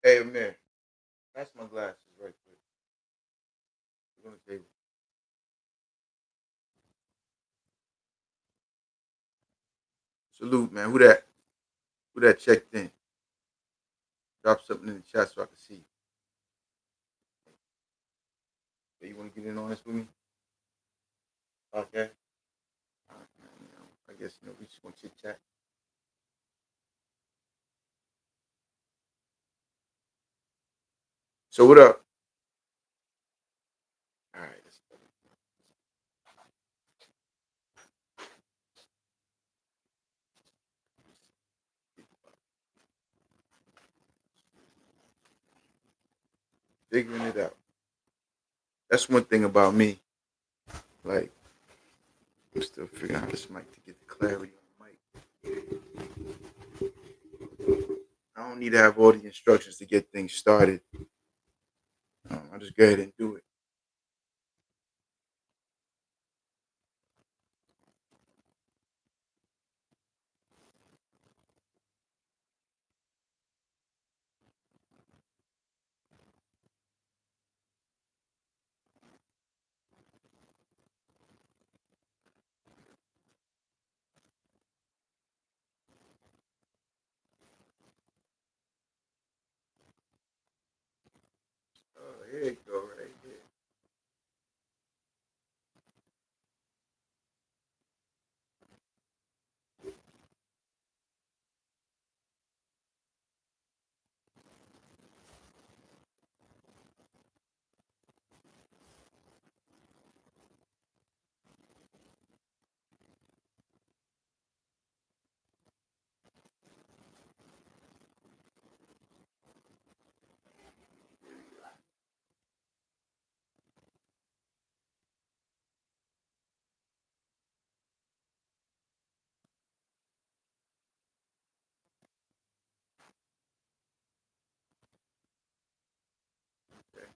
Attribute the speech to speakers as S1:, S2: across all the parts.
S1: Hey, Amir, that's my glasses right quick. They're on the table. Salute, man. Who that? Who that checked in? Drop something in the chat so I can see. Hey, you want to get in on this with me? Okay. All right, man. I guess we just want to chit chat. So what up? All right, let's figuring it out. That's one thing about me. Like I'm still figuring out this mic to get the clarity on the mic. I don't need to have all the instructions to get things started. I'll just go ahead and do it. Oh, here you go, right here. Okay.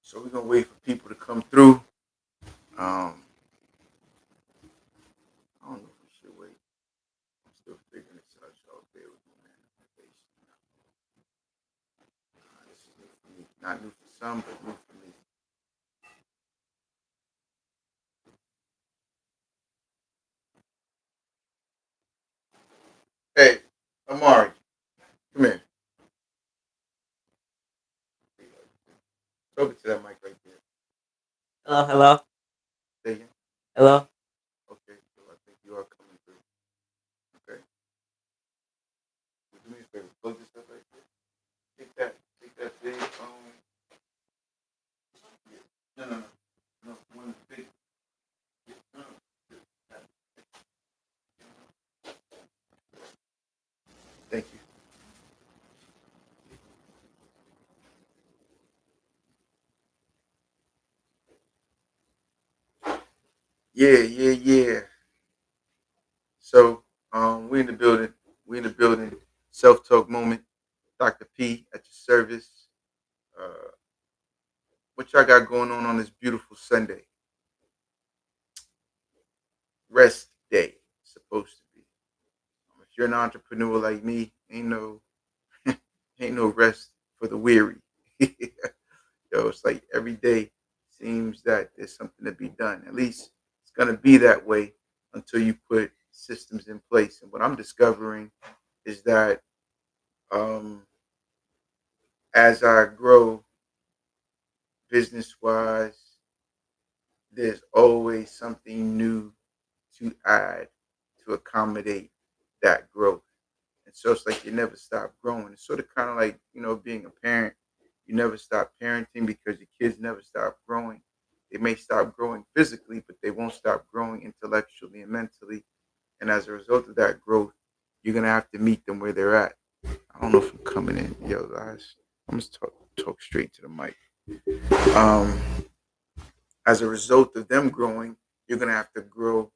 S1: So we're gonna wait for people to come through. I don't know if we should wait. I'm still figuring this out. Y'all bear with me, man. This is new for me. Not new for some, but new for me. Hey, Amari, come here. Talk it to that mic right there.
S2: Hello, hello,
S1: Say again.
S2: hello.
S1: Okay, so I think you are coming through. Okay. Do me a favor. Plug this up right there. Take that big No, no, no. No, one big. No, no. Thank you. Yeah, yeah, yeah. So, we in the building. We in the building. Self talk moment. Dr. P at your service. Uh, what y'all got going on this beautiful Sunday? Rest day. Supposed to be. If you're an entrepreneur like me, ain't no rest for the weary. It's like every day seems that there's something to be done. At least it's gonna be that way until you put systems in place. And what I'm discovering is that um, as I grow business wise, there's always something new to add to accommodate that growth. And so it's like you never stop growing. It's sort of kind of like, being a parent. You never stop parenting because your kids never stop growing. They may stop growing physically, but they won't stop growing intellectually and mentally. And as a result of that growth, you're gonna have to meet them where they're at. I don't know if I'm coming in, yo, guys. I'm just talk straight to the mic. Um, as a result of them growing, you're gonna have to grow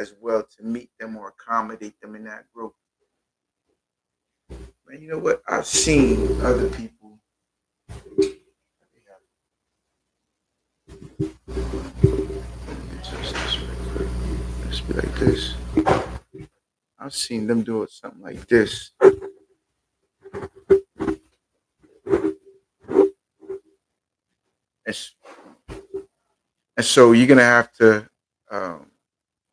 S1: as well to meet them or accommodate them in that growth. Man, you know what? I've seen other people. Be like this. I've seen them do it something like this, and, and so you're gonna have to um,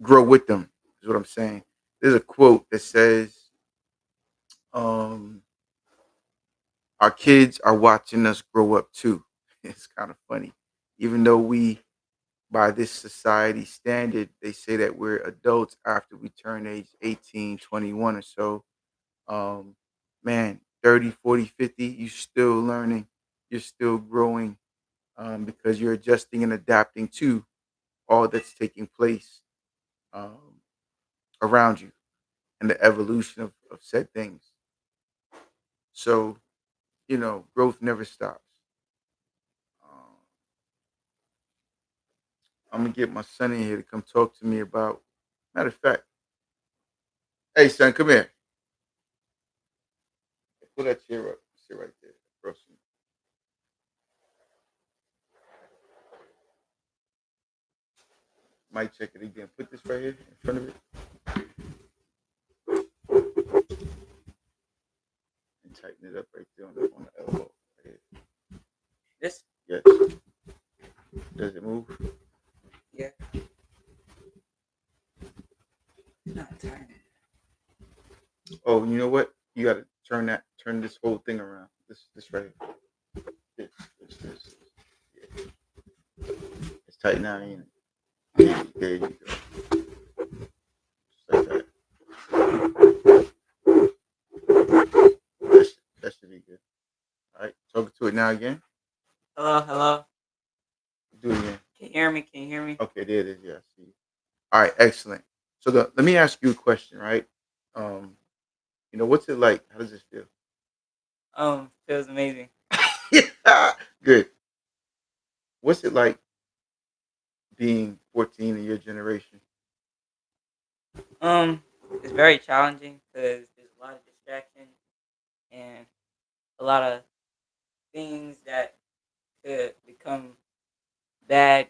S1: grow with them. Is what I'm saying. There's a quote that says, um, "Our kids are watching us grow up too." It's kind of funny, even though we, by this society standard, they say that we're adults after we turn age 18, 21 or so. um, Man, 30, 40, 50, you're still learning, you're still growing, because you're adjusting and adapting to all that's taking place um, around you and the evolution of said things. So, growth never stops. Um, I'm going to get my son in here to come talk to me about, matter of fact, hey, son, come here. Pull that chair up. Sit right there. Across from Mic check it again. Put this right here in front of it and tighten it up right there on the elbow. Right here.
S2: This?
S1: Yes. Does it move?
S2: Yeah. It's not turning.
S1: Oh, you know what? You got to turn this whole thing around. This right here. This. Yeah. It's tight now, ain't it? There you go. Just like that. That should be good. All right. Talk to it now again.
S2: Hello, hello.
S1: Do it again.
S2: Can you hear me? Can you hear me?
S1: Okay, there it is. Yeah, I see. All right, excellent. So let me ask you a question, right? Um, what's it like? How does it feel?
S2: Feels amazing.
S1: Good. What's it like being 14 in your generation?
S2: Um, it's very challenging because there's a lot of distraction and a lot of things that could become bad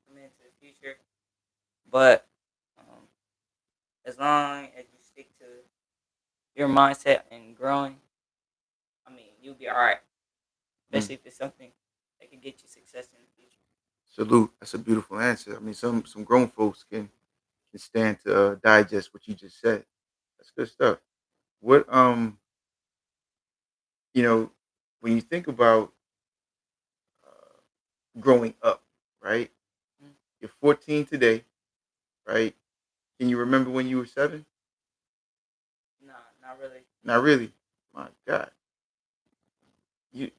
S2: coming into the future. But um, as long as you stick to your mindset and growing, I mean, you'll be all right.
S1: Mm.
S2: Especially if it's something that can get you success in the future.
S1: Salute. That's a beautiful answer. I mean, some grown folks can stand to digest what you just said. That's good stuff. What you know, when you think about growing up, right?
S2: Mm.
S1: You're 14 today, right? Can you remember when you were 7?
S2: Nah, not really.
S1: Not really. My God, you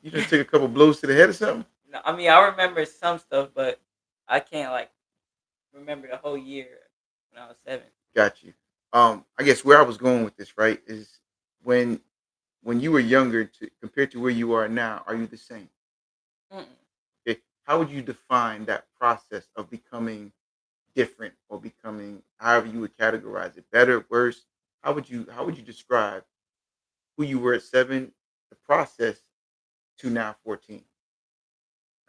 S1: you just took a couple blows to the head or something.
S2: No, I mean, I remember some stuff, but I can't like remember the whole year when I was 7.
S1: Got you. I guess where I was going with this, right, is when when you were younger to compared to where you are now, are you the same?
S2: Mm-mm.
S1: Okay. How would you define that process of becoming different or becoming however you would categorize it, better, worse? How would you describe who you were at 7, the process to now 14?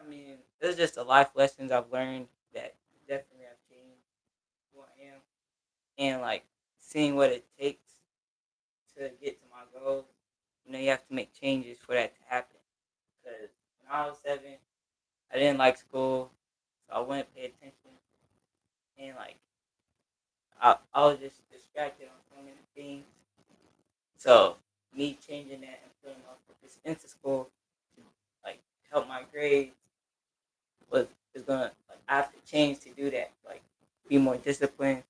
S2: I mean, there's just the life lessons I've learned that definitely have changed who I am, and like seeing what it takes to get to my goals. You have to make changes for that to happen. Because when I was 7, I didn't like school, so I wouldn't pay attention, and like I was just distracted on so many things. So me changing that and putting my focus into school, like help my grades, was is gonna like I have to change to do that. Like be more disciplined,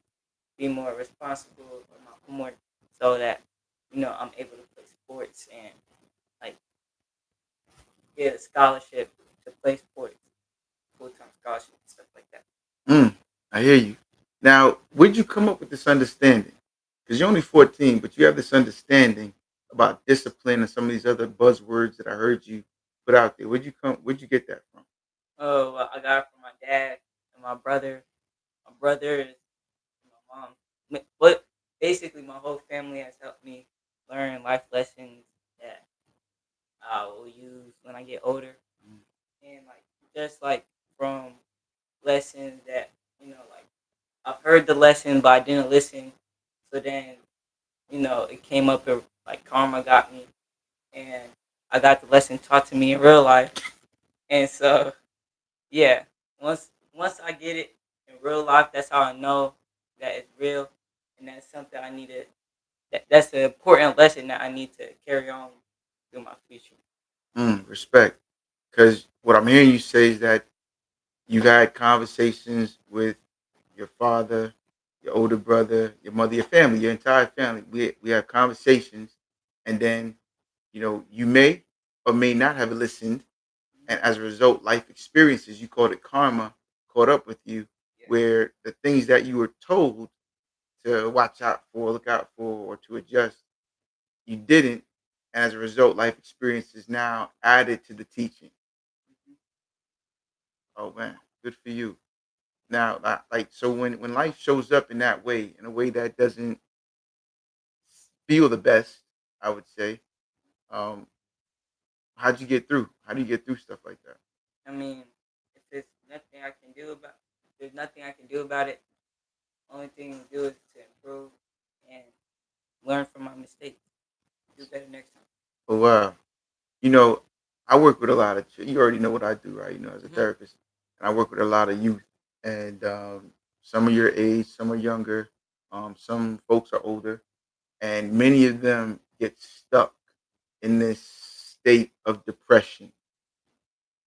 S2: be more responsible with my homework, so that I'm able to play sports and like get a scholarship to play sports, full time scholarship and stuff like that.
S1: Mm, I hear you. Now, where'd you come up with this understanding? Because you're only 14, but you have this understanding about discipline and some of these other buzzwords that I heard you put out there. Where'd you get that from?
S2: Oh, well, I got it from my dad and my brother. My brother is my mom. But basically, my whole family has helped me learn life lessons that I will use when I get older, and like just like from lessons that like I've heard the lesson, but I didn't listen. So then, it came up like karma got me, and I got the lesson taught to me in real life. And so, yeah, once I get it in real life, that's how I know that it's real, and that's something I need to. That's an important lesson that I need to carry on through my future.
S1: Respect. Because what I'm hearing you say is that you've had conversations with your father, your older brother, your mother, your family, your entire family. We have conversations, and then you may or may not have listened, and as a result, life experiences, you called it karma, caught up with you,
S2: Yeah.
S1: where the things that you were told to watch out for, look out for, or to adjust, you didn't. And as a result, life experiences now added to the teaching.
S2: Mhm.
S1: Oh man, good for you. Now, like, so when life shows up in that way, in a way that doesn't feel the best, I would say, um, how'd you get through? How do you get through stuff like that?
S2: I mean, if there's nothing I can do about, if there's nothing I can do about it. Only thing to do is to improve and learn from my mistakes. Do better next time.
S1: Oh wow, you know, I work with a lot of. You already know what I do, right? As a
S2: Mhm.
S1: therapist, and I work with a lot of youth, and some are your age, some are younger, some folks are older, and many of them get stuck in this state of depression.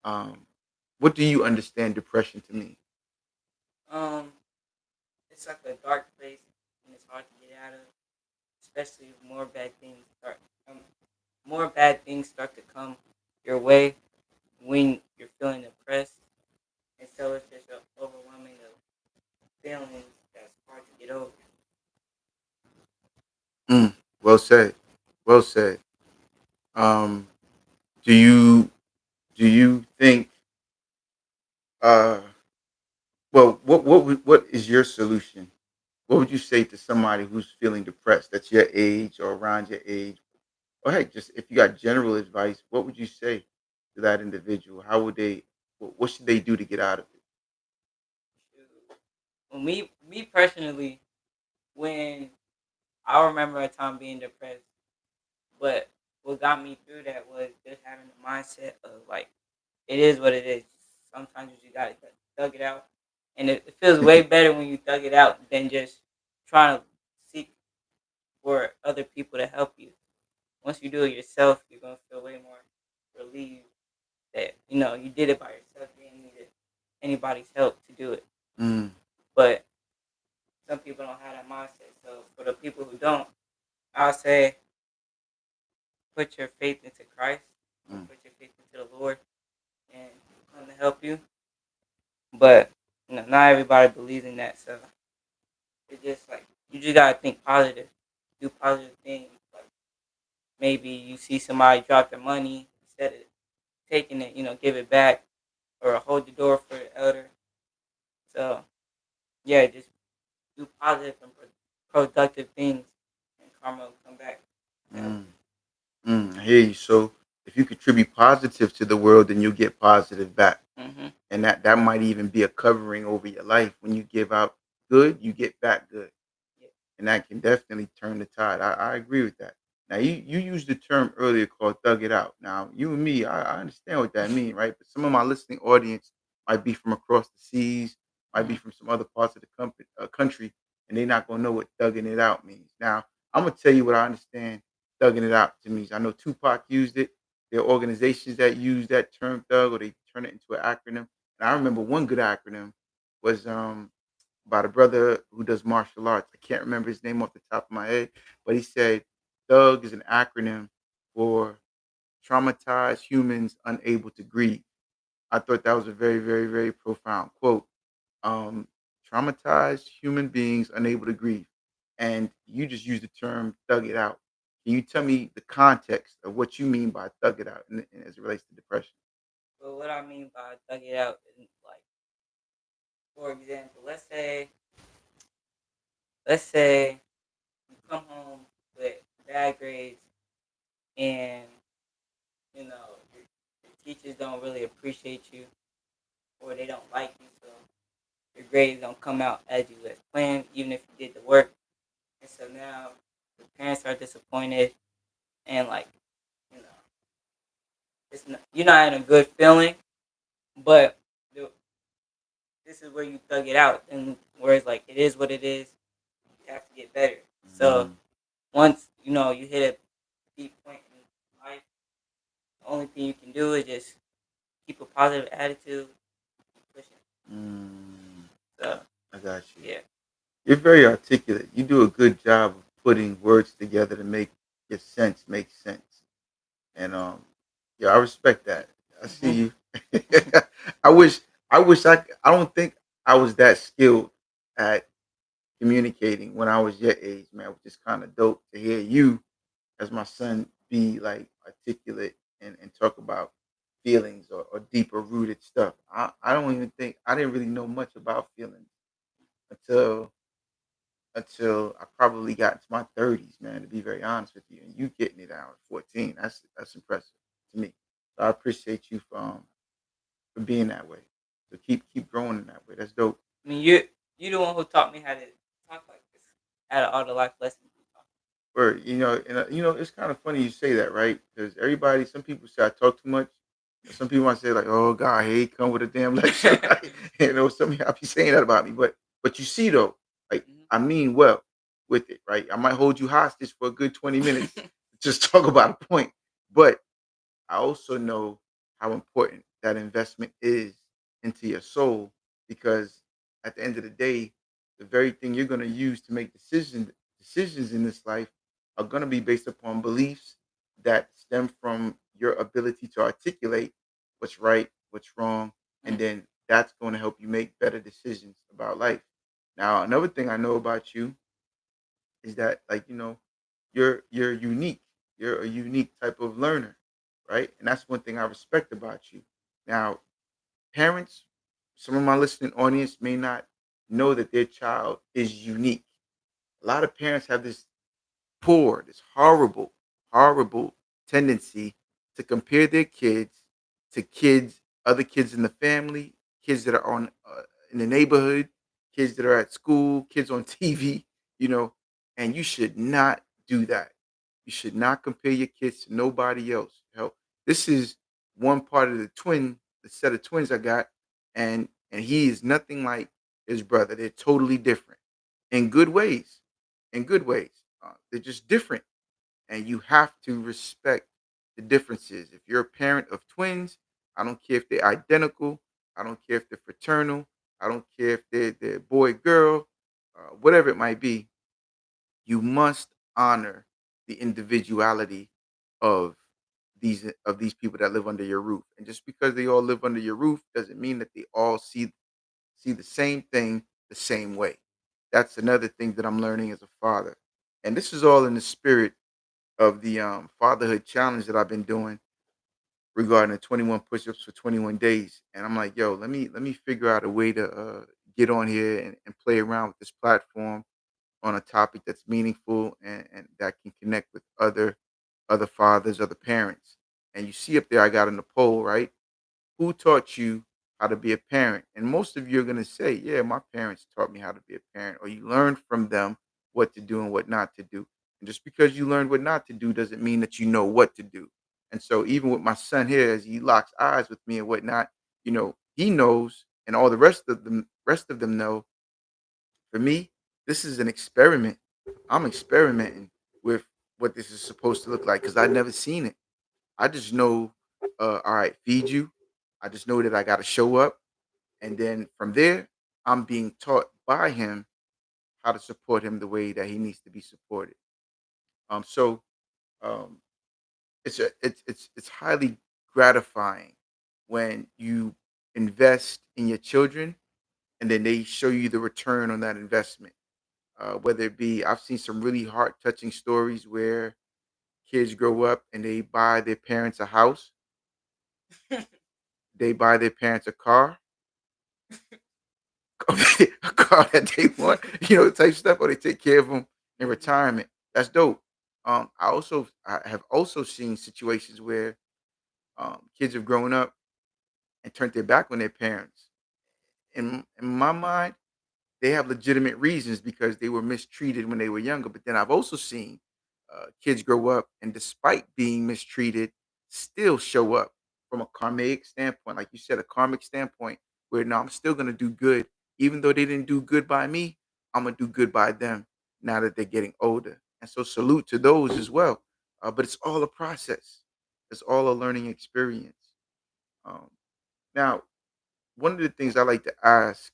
S1: Um, what do you understand depression to mean?
S2: Um, it's like a dark place, and it's hard to get out of, especially if more bad things start to come your way when you're feeling depressed, and so it's just an overwhelming of feelings that's hard to get over.
S1: Mm, well said. Well said. Um, do you think? Uh, well, what is your solution? What would you say to somebody who's feeling depressed? That's your age or around your age. Or heck, just if you got general advice, what would you say to that individual? How would they? What should they do to get out of it?
S2: Well, me personally, when I remember a time being depressed, but what got me through that was just having the mindset of like it is what it is. Sometimes you just gotta thug it out, and it feels way better when you thug it out than just trying to seek for other people to help you. Once you do it yourself, you're gonna feel way more relieved that you did it by yourself. You didn't need anybody's help to do it.
S1: Mm,
S2: But some people don't have that mindset. So for the people who don't, I'll say put your faith into Christ or
S1: mm,
S2: put your faith into the Lord, and He's going to help you. But not everybody believes in that. So it's just like you just gotta think positive, do positive things. Like maybe you see somebody drop their money instead of taking it, give it back or hold the door for the elder. So yeah, just do positive and productive things, and karma will come back to help
S1: mm, I hear you. So if you contribute positive to the world, then you'll get positive back.
S2: you.
S1: And that might even be a covering over your life. When you give out good, you get back good,
S2: Yeah.
S1: and that can definitely turn the tide. I agree with that. Now you used the term earlier called "thug it out." Now you and me, I understand what that means, right? But some of my listening audience might be from across the seas, might be
S2: Mhm.
S1: from some other parts of the country, and they're not gonna know what thugging it out means. Now I'm gonna tell you what I understand thugging it out to means. I know Tupac used it. There are organizations that use that term thug, or they turn it into an acronym. And I remember one good acronym was by the brother who does martial arts. I can't remember his name off the top of my head, but he said THUG is an acronym for traumatized humans unable to grieve. I thought that was a very, very, very profound quote. Um, Traumatized human beings unable to grieve. And you just used the term thug it out. Can you tell me the context of what you mean by thug it out as it relates to depression?
S2: But what I mean by thug it out is like, for example, let's say you come home with bad grades, and your teachers don't really appreciate you, or they don't like you, so your grades don't come out as you was planned, even if you did the work. And so now the parents are disappointed, and like you know, you're not in a good feeling. But the, this is where you thug it out, and where it's like it is what it is. You have to get better. So
S1: Mm,
S2: once you hit a deep point in life, the only thing you can do is just keep a positive attitude, keep pushing.
S1: mm,
S2: So
S1: I got you.
S2: yeah.
S1: You're very articulate. You do a good job of putting words together to make your sense make sense. And yeah, I respect that. I see
S2: Hmm.
S1: you. I wish I don't think I was that skilled at communicating when I was your age, man, which is kind of dope to hear you as my son be like articulate and talk about feelings or deeper rooted stuff. I don't even think I didn't really know much about feelings until I probably got into my 30s, man, to be very honest with you. And you getting it out at 14. That's impressive to me. So I appreciate you for being that way. So keep growing in that way. That's dope.
S2: I mean, you the one who taught me how to talk like this. Out of all the life lessons we taught.
S1: Or it's kind of funny you say that, right? Because some people say I talk too much. And some people might say like, "Oh God, here he come with a damn lecture," right? Some people be saying that about me. But you see though, like I mean well with it, right? I might hold you hostage for a good 20 minutes
S2: Mhm.
S1: to just talk about a point, but I also know how important that investment is into your soul because at the end of the day, the very thing you're going to use to make decisions in this life are going to be based upon beliefs that stem from your ability to articulate what's right, what's wrong, and
S2: Mhm.
S1: then that's going to help you make better decisions about life. Now, another thing I know about you is that you're unique. You're a unique type of learner, right? And that's one thing I respect about you. Now, parents, some of my listening audience may not know that their child is unique. A lot of parents have this horrible, horrible tendency to compare their kids to other kids in the family, kids that are on in the neighborhood, kids that are at school, kids on TV, you know, and you should not do that. You should not compare your kids to nobody else. Hell, this is one part of the set of twins I got, and he is nothing like his brother. They're totally different in good ways. In good ways. They're just different, and you have to respect the differences. If you're a parent of twins, I don't care if they're identical. I don't care if they're fraternal. I don't care if they're boy girl, whatever it might be. You must honor the individuality of these people that live under your roof. And just because they all live under your roof doesn't mean that they all see the same thing the same way. That's another thing that I'm learning as a father. And this is all in the spirit of the fatherhood challenge that I've been doing regarding the 21 push-ups for 21 days. And I'm like, yo, let me figure out a way to get on here and play around with this platform on a topic that's meaningful and that can connect with other fathers, other parents. And you see up there, I got in the poll, right? Who taught you how to be a parent? And most of you are going to say, yeah, my parents taught me how to be a parent, or you learned from them what to do and what not to do. And just because you learned what not to do doesn't mean that you know what to do. And so, even with my son here, as he locks eyes with me and whatnot, he knows, and all the rest of them know. For me, this is an experiment. I'm experimenting with what this is supposed to look like because I've never seen it. I just know, all right, feed you. I just know that I got to show up. And then from there, I'm being taught by him how to support him the way that he needs to be supported. So um, it's highly gratifying when you invest in your children and then they show you the return on that investment. Whether it be, I've seen some really heart touching stories where kids grow up and they buy their parents a house, they buy their parents a car, a car that they want, type stuff, or they take care of them in
S2: Mhm.
S1: retirement. That's dope. I have also seen situations where kids have grown up and turned their back on their parents in my mind, they have legitimate reasons because they were mistreated when they were younger. But then I've also seen kids grow up and, despite being mistreated, still show up from a karmic standpoint, like you said, a karmic standpoint, where no, I'm still gonna do good, even though they didn't do good by me. I'm gonna do good by them now that they're getting older. And so, salute to those as well. But it's all a process. It's all a learning experience. Um, Now, one of the things I like to ask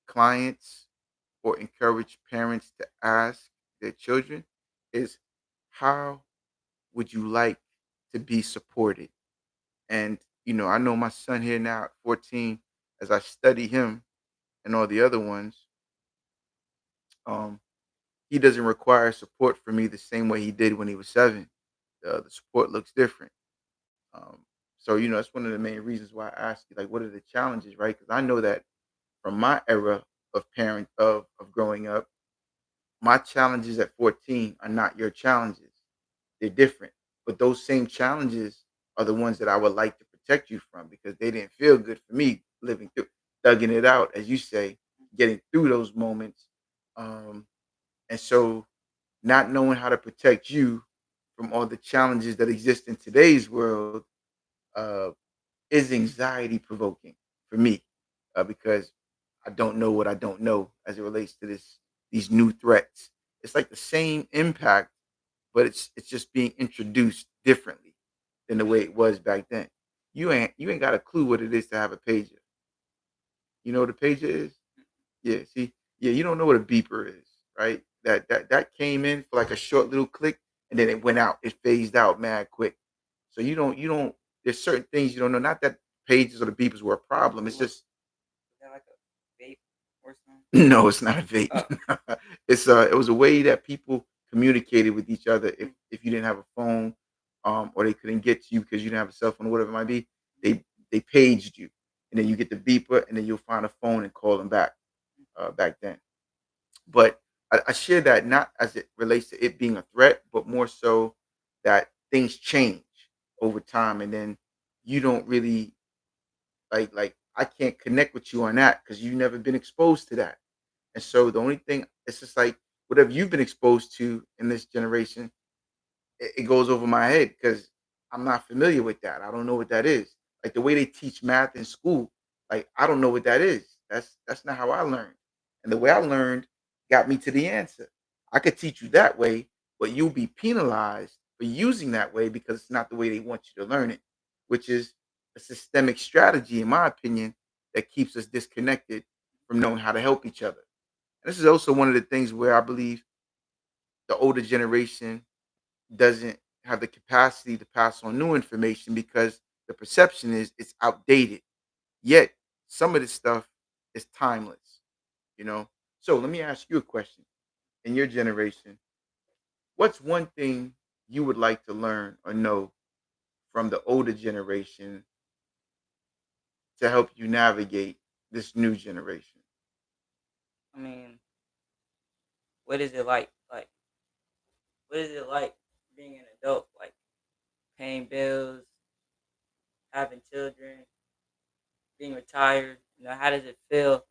S1: clients or encourage parents to ask their children is, how would you like to be supported? And, I know my son here now at 14, as I study him and all the other ones, um, he doesn't require support from me the same way he did when he was 7. The support looks different. Um, so, that's one of the main reasons why I ask you, like, what are the challenges, right? Because I know that from my era of growing up, my challenges at 14 are not your challenges. They're different. But those same challenges are the ones that I would like to protect you from, because they didn't feel good for me living through, thugging it out, as you say, getting through those moments. Um, and so, not knowing how to protect you from all the challenges that exist in today's world uh, is anxiety provoking for me, because I don't know what I don't know as it relates to these new threats. It's like the same impact, but it's just being introduced differently than the way it was back then. You ain't got a clue what it is to have a pager. You know what a pager is? Yeah, see, yeah, you don't know what a beeper is, right? That came in for like a short little click, and then it went out. It phased out mad quick. So you don't. There's certain things you don't know. Not that pages or the beepers were a problem. It's just
S2: Is that like a vape or something?
S1: no, it's not a vape.
S2: Oh,
S1: It was a way that people communicated with each other. If you didn't have a phone, or they couldn't get to you because you didn't have a cell phone or whatever it might be, they paged you, and then you get the beeper, and then you'll find a phone and call them back. Back then. But I share that not as it relates to it being a threat, but more so that things change over time, and then you don't really like I can't connect with you on that because you've never been exposed to that. And so the only thing, it's just like whatever you've been exposed to in this generation, it goes over my head because I'm not familiar with that. I don't know what that is. Like the way they teach math in school, like I don't know what that is. That's not how I learned. And the way I learned got me to the answer. I could teach you that way, but you'll be penalized for using that way because it's not the way they want you to learn it, which is a systemic strategy, in my opinion, that keeps us disconnected from knowing how to help each other. And this is also one of the things where I believe the older generation doesn't have the capacity to pass on new information because the perception is it's outdated. Yet some of this stuff is timeless, you know? So let me ask you a question. In your generation, what's one thing you would like to learn or know from the older generation to help you navigate this new generation?
S2: I mean, what is it like? Like, what is it like being an adult? Like paying bills, having children, being retired. How does it feel,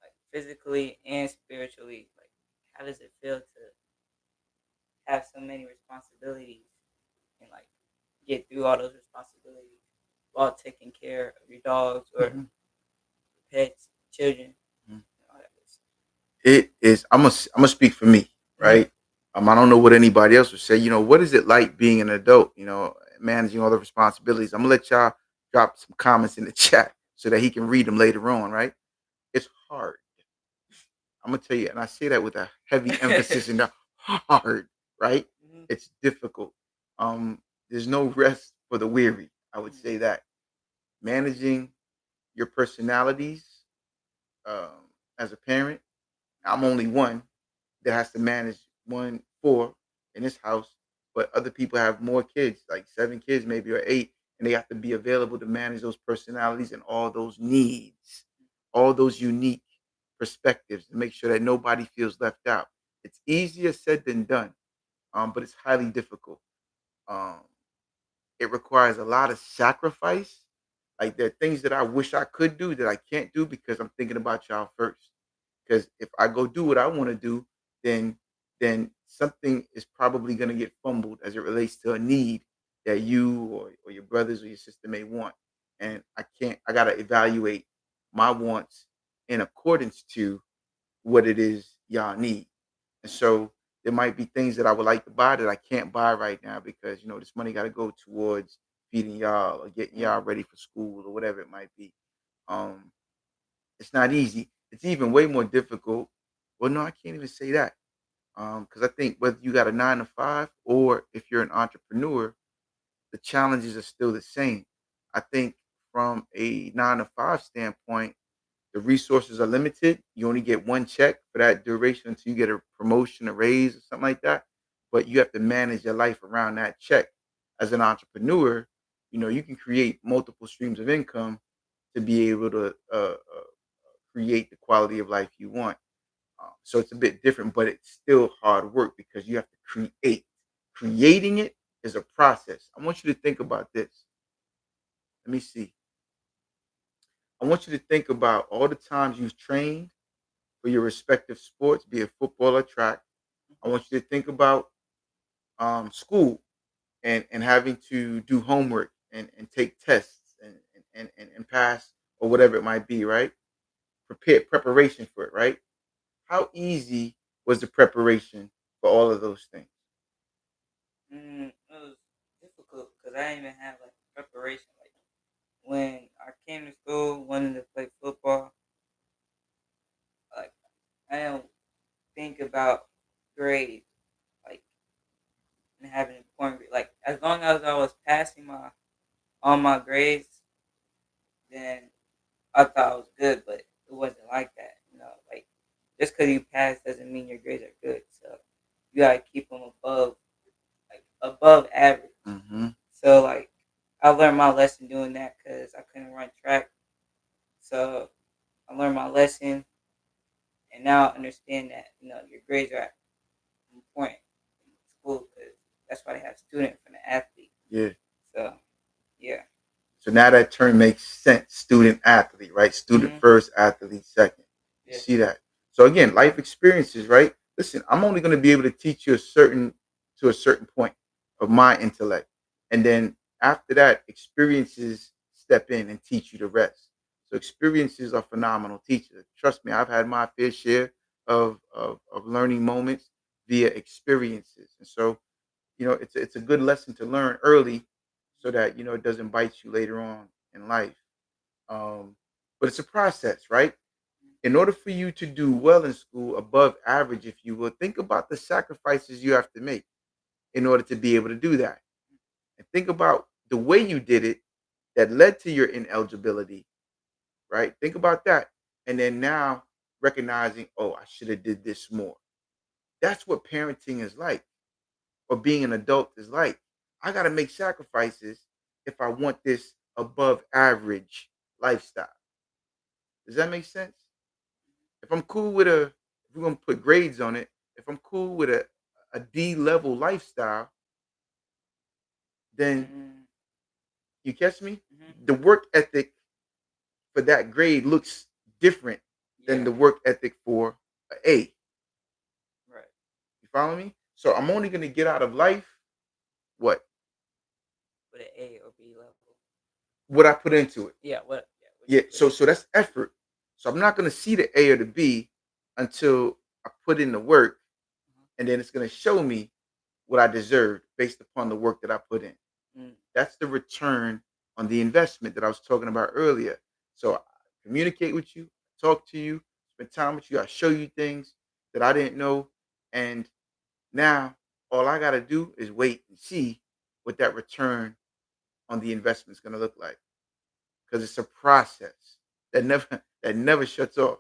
S2: like physically and spiritually? Like, how does it feel to have so many responsibilities and like get through all those responsibilities while taking care of your dogs or
S1: Mhm,
S2: pets, children,
S1: mhm.
S2: and all that good stuff.
S1: It is. I'm gonna speak for me,
S2: Mhm.
S1: right? I don't know what anybody else would say. What is it like being an adult? Managing all the responsibilities. I'm gonna let y'all drop some comments in the chat so that he can read them later on, right? It's hard. I'm gonna tell you, and I say that with a heavy emphasis in the hard, right?
S2: Mhm.
S1: It's difficult. There's no rest for the weary. I would
S2: Mhm.
S1: say that managing your personalities, as a parent. I'm only one that has to manage one, four in this house, but other people have more kids, like 7 kids maybe, or 8, and they have to be available to manage those personalities and all those needs, all those unique perspectives to make sure that nobody feels left out. It's easier said than done, but it's highly difficult. Um, it requires a lot of sacrifice, Like there are things that I wish I could do that I can't do because I'm thinking about y'all first. Because if I go do what I want to do, then something is probably going to get fumbled as it relates to a need that you or your brothers or your sister may want. And I can't. I got to evaluate my wants in accordance to what it is y'all need. And so there might be things that I would like to buy that I can't buy right now because this money got to go towards feeding y'all or getting y'all ready for school or whatever it might be. Um, it's not easy. It's even way more difficult. Well, no, I can't even say that because I think whether you got a 9 to 5 or if you're an entrepreneur, the challenges are still the same. I think from a 9 to 5 standpoint, the resources are limited. You only get one check for that duration until you get a promotion, a raise, or something like that. But you have to manage your life around that check. As an entrepreneur, you can create multiple streams of income to be able to create the quality of life you want. So it's a bit different, but it's still hard work because you have to create. Creating it is a process. I want you to think about this. Let me see. I want you to think about all the times you've trained for your respective sports, be it football or track. I want you to think about school and having to do homework and take tests and pass or whatever it might be, right? Preparation for it, right? How easy was the preparation for all of those things?
S2: It was difficult because I didn't even have like preparation. Like when I came to school, wanting to play football, like I didn't think about grades, like and having important. Like as long as I was passing my all my grades, then I thought I was good. But it wasn't like that. Like just because you pass doesn't mean your grades are good. So you gotta keep them above average.
S1: Mm-hmm.
S2: So like I learned my lesson doing that because I couldn't run track. So I learned my lesson, and now I understand that your grades are important in school because that's why they have student from the athlete.
S1: Yeah.
S2: So yeah.
S1: So now that term makes sense. Student athlete, right? Student
S2: Hmm.
S1: first, athlete second. You
S2: Yeah.
S1: see that? So again, life experiences, right? Listen, I'm only going to be able to teach you a certain point of my intellect, and then after that, experiences step in and teach you the rest. So experiences are phenomenal teachers. Trust me, I've had my fair share of learning moments via experiences, and so it's a good lesson to learn early so that it doesn't bite you later on in life. um, but it's a process, right? In order for you to do well in school, above average if you will, think about the sacrifices you have to make in order to be able to do that, and think about the way you did it that led to your ineligibility, right? Think about that, and then now recognizing, oh, I should have did this more. That's what parenting is like, or being an adult is like. I got to make sacrifices if I want this above average lifestyle. Does that make sense? If I'm cool with if we're going to put grades on it, if I'm cool with a D level lifestyle, then
S2: Mm-hmm.
S1: you catch me?
S2: Hmm.
S1: The work ethic for that grade looks different than
S2: Yeah.
S1: the work ethic for an A.
S2: Right.
S1: You follow me? So I'm only going to get out of life what?
S2: With an A or B level.
S1: What I put into it.
S2: Yeah. What? Yeah. What
S1: Yeah,
S2: you put
S1: so
S2: into it.
S1: that's effort. So I'm not going to see the A or the B until I put in the work, and then it's going to show me what I deserved based upon the work that I put in.
S2: Mm-hmm.
S1: That's the return on the investment that I was talking about earlier. So I communicate with you, talk to you, spend time with you. I show you things that I didn't know, and now all I got to do is wait and see what that return on the investment is going to look like, because it's a process that never shuts off.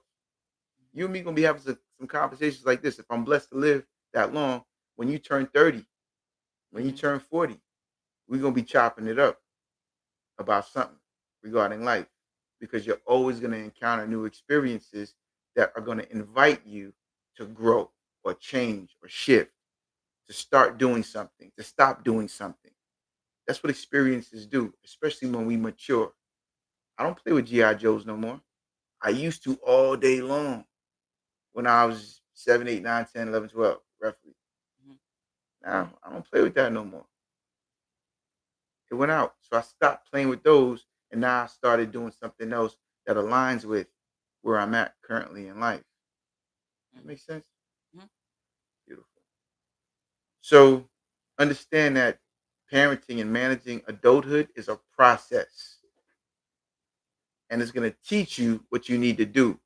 S1: You and me gonna be having some conversations like this. If I'm blessed to live that long, when you turn 30, when you
S2: Mm-hmm.
S1: turn 40, we're gonna be chopping it up about something regarding life, because you're always gonna encounter new experiences that are gonna invite you to grow or change or shift, to start doing something, to stop doing something. That's what experiences do, especially when we mature. I don't play with GI Joes no more. I used to all day long when I was 7, 8, 9, 10, 11, 12, roughly.
S2: Mhm.
S1: Now I don't play with that no more. It went out. So I stopped playing with those, and now I started doing something else that aligns with where I'm at currently in life. That
S2: Mhm.
S1: makes sense?
S2: Mhm.
S1: Beautiful. So understand that parenting and managing adulthood is a process, and it's going to teach you what you need to do.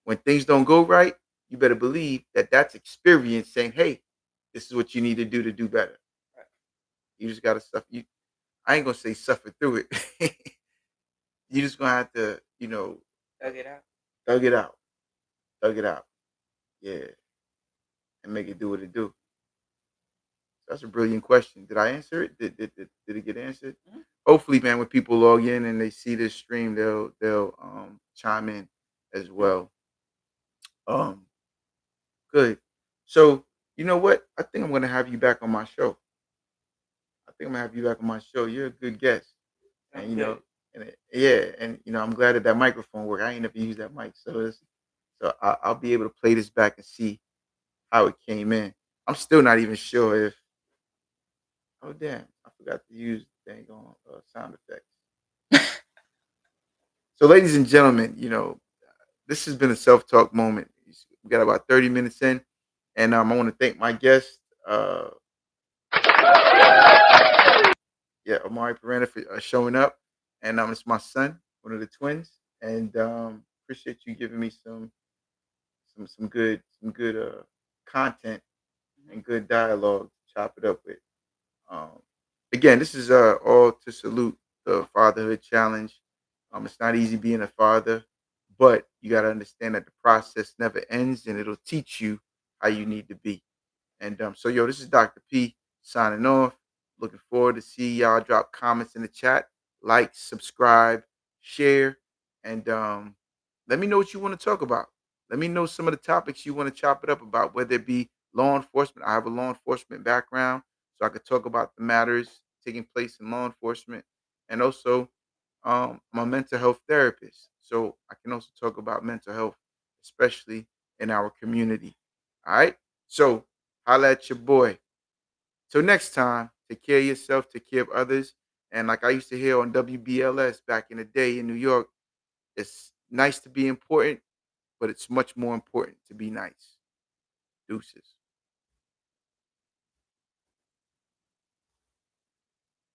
S1: When things don't go right, you better believe that that's experience saying, hey, this is what you need to do better.
S2: Right.
S1: You just got to suffer. I ain't going to say suffer through it. You just going to have to, uh,
S2: Thug it out.
S1: thug it out, thug it out. Yeah. And make it do what it do. That's a brilliant question. Did I answer it? Did it get answered?
S2: Mhm.
S1: Hopefully, man, when people log in and they see this stream, they'll chime in as
S2: Mhm.
S1: well. Um, good. So you know what? I think I'm gonna have you back on my show. I think I'm gonna have you back on my show. You're a good guest, and
S2: Sounds good.
S1: yeah, and I'm glad that that microphone worked. I ain't never used that mic, so I'll be able to play this back and see how it came in. I'm still not even sure if. Oh damn! I forgot to use dang on sound effects. So, ladies and gentlemen, this has been a self talk moment. We got about 30 minutes in, and I want to thank my guest, uh, yeah, Amari Perena for showing up, and it's my son, one of the twins, and appreciate you giving me some good content
S2: Mhm.
S1: and good dialogue to chop it up with. Um, Again, this is all to salute the fatherhood challenge. It's not easy being a father, but you got to understand that the process never ends, and it'll teach you how you need to be. And so, yo, this is Dr. P signing off. Looking forward to see y'all drop comments in the chat, like, subscribe, share, and let me know what you want to talk about. Let me know some of the topics you want to chop it up about, whether it be law enforcement. I have a law enforcement background, so I could talk about the matters taking place in law enforcement, and also I'm a mental health therapist, so I can also talk about mental health, especially in our community. All right, so holla at your boy. Till next time, take care of yourself, take care of others. And like I used to hear on WBLS back in the day in New York, it's nice to be important, but it's much more important to be nice. Deuces.